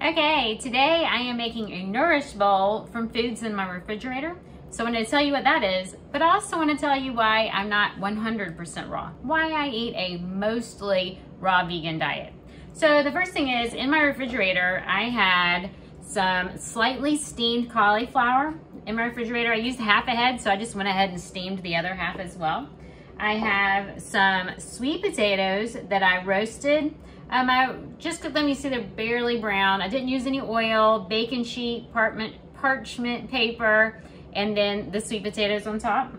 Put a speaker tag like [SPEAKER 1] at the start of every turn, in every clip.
[SPEAKER 1] Okay, today I am making a Nourish bowl from foods in my refrigerator. So I'm going to tell you what that is, but I also want to tell you why I'm not 100% raw, why I eat a mostly raw vegan diet. So the first thing is, in my refrigerator, I had some slightly steamed cauliflower in my refrigerator. I used half a head, so I just went ahead and steamed the other half as well. I have some sweet potatoes that I roasted. I just cooked them. You see they're barely brown. I didn't use any oil, bacon sheet, parchment paper, and then the sweet potatoes on top.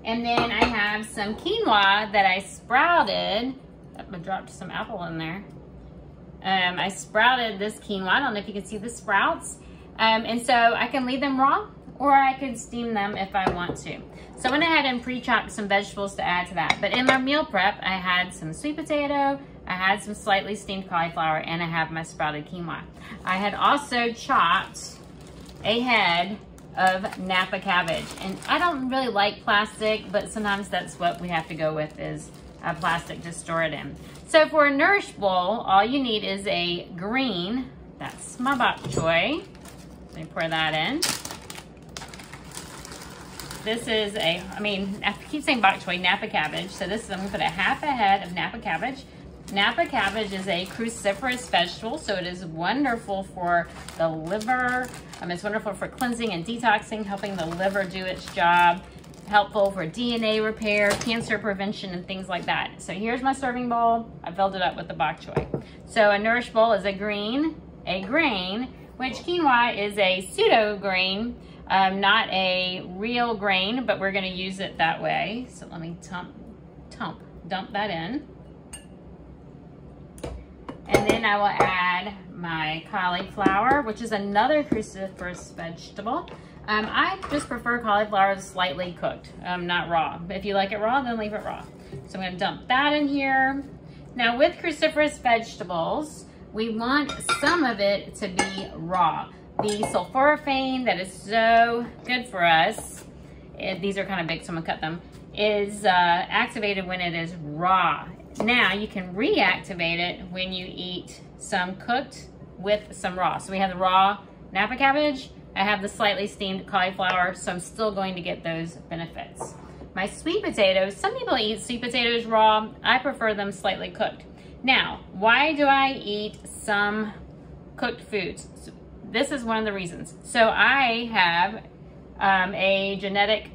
[SPEAKER 1] And then I have some quinoa that I sprouted. I dropped some apple in there. I sprouted this quinoa. I don't know if you can see the sprouts. And so I can leave them raw, or I could steam them if I want to. So I went ahead and pre-chopped some vegetables to add to that. But in my meal prep, I had some sweet potato, I had some slightly steamed cauliflower, and I have my sprouted quinoa. I had also chopped a head of Napa cabbage. And I don't really like plastic, but sometimes that's what we have to go with, is a plastic to store it in. So for a Nourish bowl, all you need is a green, that's my bok choy. Let me pour that in. This is I keep saying bok choy, Napa cabbage. So this is, I'm gonna put a half a head of Napa cabbage. Napa cabbage is a cruciferous vegetable, so it is wonderful for the liver. It's wonderful for cleansing and detoxing, helping the liver do its job. Helpful for DNA repair, cancer prevention, and things like that. So here's my serving bowl. I filled it up with the bok choy. So a Nourish bowl is a grain, which quinoa is a pseudo grain. Not a real grain, but we're gonna use it that way. So let me dump that in. And then I will add my cauliflower, which is another cruciferous vegetable. I just prefer cauliflower slightly cooked, not raw. If you like it raw, then leave it raw. So I'm gonna dump that in here. Now with cruciferous vegetables, we want some of it to be raw. The sulforaphane that is so good for us, these are kind of big, so I'm gonna cut them, is activated when it is raw. Now you can reactivate it when you eat some cooked with some raw. So we have the raw Napa cabbage, I have the slightly steamed cauliflower, so I'm still going to get those benefits. My sweet potatoes, some people eat sweet potatoes raw, I prefer them slightly cooked. Now, why do I eat some cooked foods? So this is one of the reasons. So I have a genetic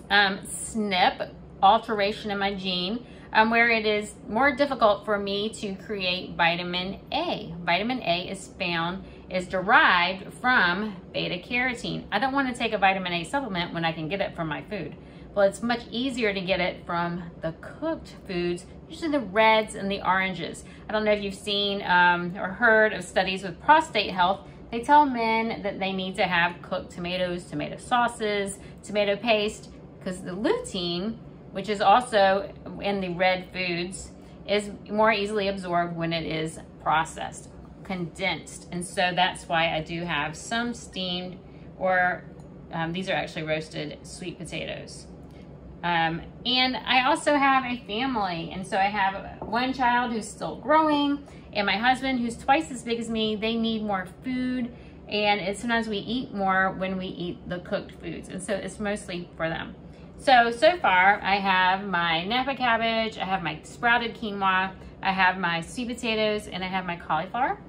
[SPEAKER 1] SNP alteration in my gene where it is more difficult for me to create vitamin A. Vitamin A is derived from beta carotene. I don't want to take a vitamin A supplement when I can get it from my food. Well, it's much easier to get it from the cooked foods, usually the reds and the oranges. I don't know if you've seen or heard of studies with prostate health. They tell men that they need to have cooked tomatoes, tomato sauces, tomato paste, because the lutein, which is also in the red foods, is more easily absorbed when it is processed, condensed. And so that's why I do have some steamed, or these are actually roasted sweet potatoes. And I also have a family, and so I have one child who's still growing, and my husband who's twice as big as me. They need more food, and sometimes we eat more when we eat the cooked foods, and so it's mostly for them. So far I have my Napa cabbage, I have my sprouted quinoa, I have my sweet potatoes, and I have my cauliflower.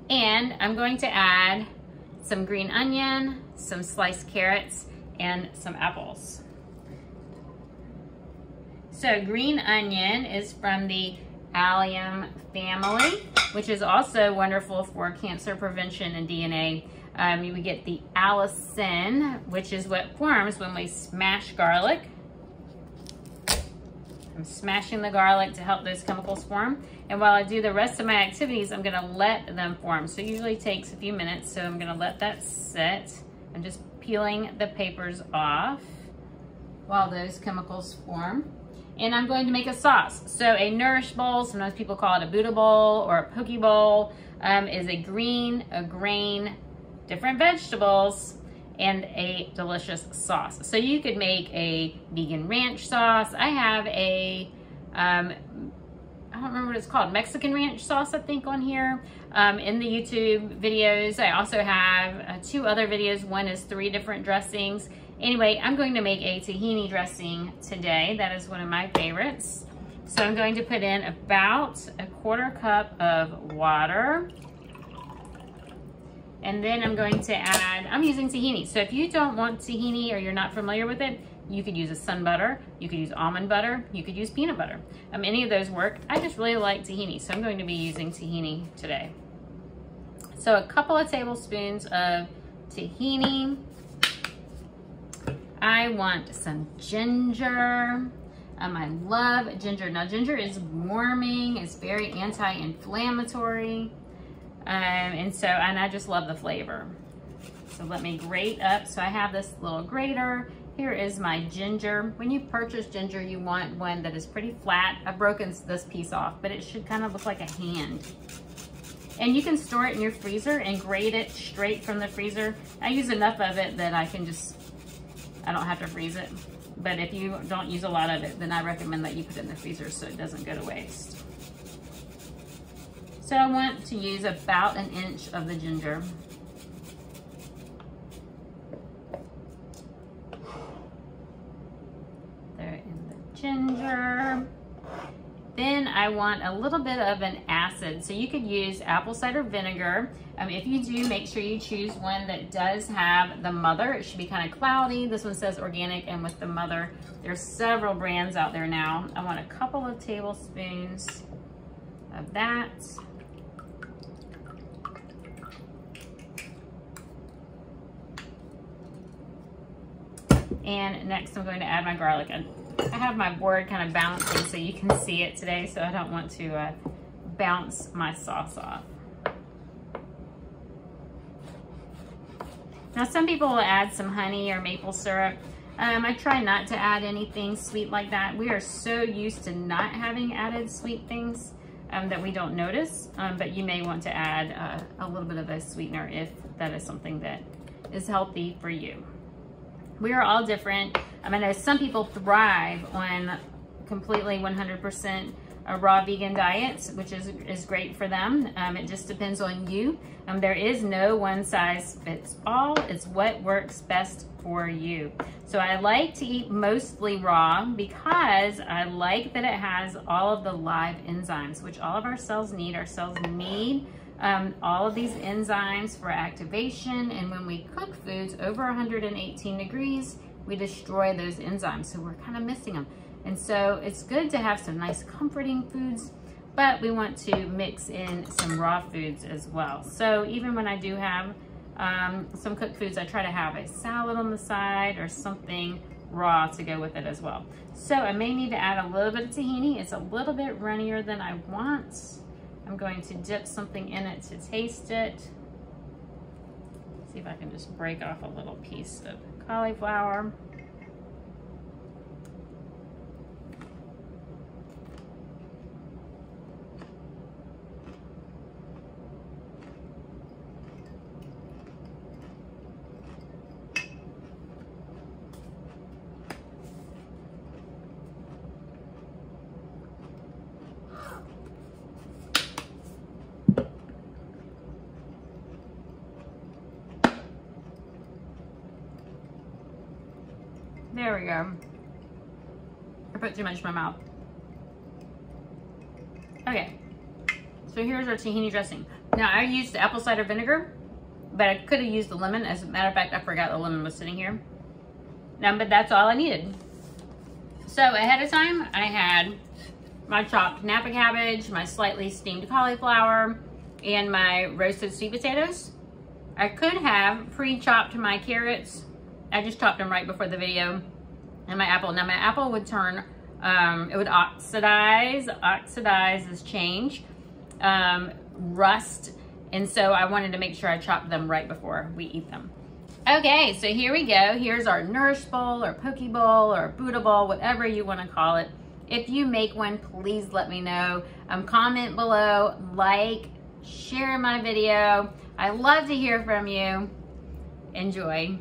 [SPEAKER 1] And I'm going to add some green onion, some sliced carrots, and some apples. So green onion is from the allium family, which is also wonderful for cancer prevention and DNA. You would get the allicin, which is what forms when we smash garlic. I'm smashing the garlic to help those chemicals form. And while I do the rest of my activities, I'm gonna let them form. So it usually takes a few minutes, so I'm gonna let that sit. I'm just peeling the papers off while those chemicals form. And I'm going to make a sauce. So a Nourish bowl, sometimes people call it a Buddha bowl or a poke bowl, is a grain, different vegetables, and a delicious sauce. So you could make a vegan ranch sauce. I have a I don't remember what it's called, Mexican ranch sauce, I think, on here in the YouTube videos. I also have 2 other videos. One is 3 different dressings. Anyway, I'm going to make a tahini dressing today. That is one of my favorites. So I'm going to put in about 1/4 cup of water. And then I'm going to add, I'm using tahini. So if you don't want tahini or you're not familiar with it, you could use a sun butter, you could use almond butter, you could use peanut butter. Any of those work. I just really like tahini, so I'm going to be using tahini today. So a couple of tablespoons of tahini. I want some ginger. I love ginger. Now ginger is warming, it's very anti-inflammatory. And I just love the flavor. So let me grate up. So I have this little grater. Here is my ginger. When you purchase ginger, you want one that is pretty flat. I've broken this piece off, but it should kind of look like a hand. And you can store it in your freezer and grate it straight from the freezer. I use enough of it that I don't have to freeze it. But if you don't use a lot of it, then I recommend that you put it in the freezer so it doesn't go to waste. So I want to use about 1 inch of the ginger. There in the ginger. Then I want a little bit of an acid. So you could use apple cider vinegar. If you do, make sure you choose one that does have the mother. It should be kind of cloudy. This one says organic and with the mother. There's several brands out there now. I want a couple of tablespoons of that. And next I'm going to add my garlic. I have my board kind of bouncing so you can see it today, so I don't want to bounce my sauce off. Now some people will add some honey or maple syrup. I try not to add anything sweet like that. We are so used to not having added sweet things that we don't notice, but you may want to add a little bit of a sweetener if that is something that is healthy for you. We are all different. I know some people thrive on completely 100% raw vegan diets, which is great for them. It just depends on you. There is no one size fits all. It's what works best for you. So I like to eat mostly raw because I like that it has all of the live enzymes, which all of our cells need. Our cells need all of these enzymes for activation, and when we cook foods over 118 degrees, we destroy those enzymes, so we're kind of missing them. And so it's good to have some nice comforting foods, but we want to mix in some raw foods as well. So even when I do have some cooked foods, I try to have a salad on the side or something raw to go with it as well. So I may need to add a little bit of tahini. It's a little bit runnier than I want. I'm going to dip something in it to taste it. See if I can just break off a little piece of cauliflower. There we go. I put too much in my mouth. Okay, so here's our tahini dressing. Now I used the apple cider vinegar, but I could have used the lemon. As a matter of fact, I forgot the lemon was sitting here. But that's all I needed. So ahead of time, I had my chopped Napa cabbage, my slightly steamed cauliflower, and my roasted sweet potatoes. I could have pre-chopped my carrots. I just chopped them right before the video. And my apple. Now my apple would turn, it would oxidize is change, rust. And so I wanted to make sure I chopped them right before we eat them. Okay, so here we go. Here's our Nourish bowl or poke bowl or Buddha bowl, whatever you want to call it. If you make one, please let me know. Comment below, like, share my video. I love to hear from you. Enjoy.